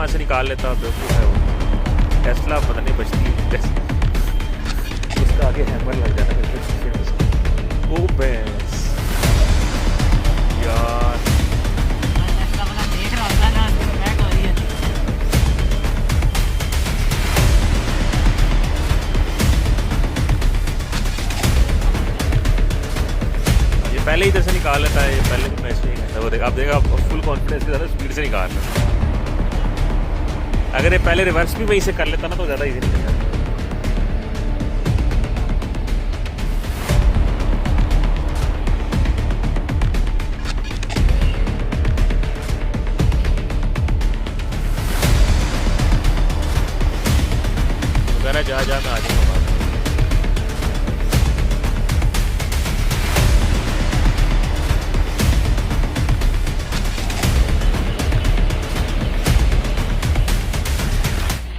वहाँ से निकाल लेता, बेवकूफ़ है वो। टेस्ला पता नहीं बचती है, उसका आगे हैमर लग जाता है। ओ भैंस यार, देख रहा था ना, बैक हो रही है। ये पहले ही इधर से निकाल लेता है, ये पहले तो मैच नहीं करता। वो देखा, आप देखा, फुल कॉन्फिडेंस के साथ स्पीड से निकाल रहा है। अगर ये पहले रिवर्स भी वहीं से कर लेता ना तो ज़्यादा इजी निकल जाता। जा जा मैं आ जाऊँगा।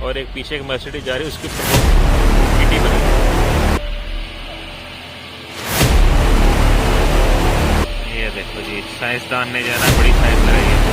और एक पीछे एक मर्सिडीज जा रही है, उसकी गिटी बनी। ये देखो जी, साइंसदान ने जो है ना बड़ी साइंस लगाई है।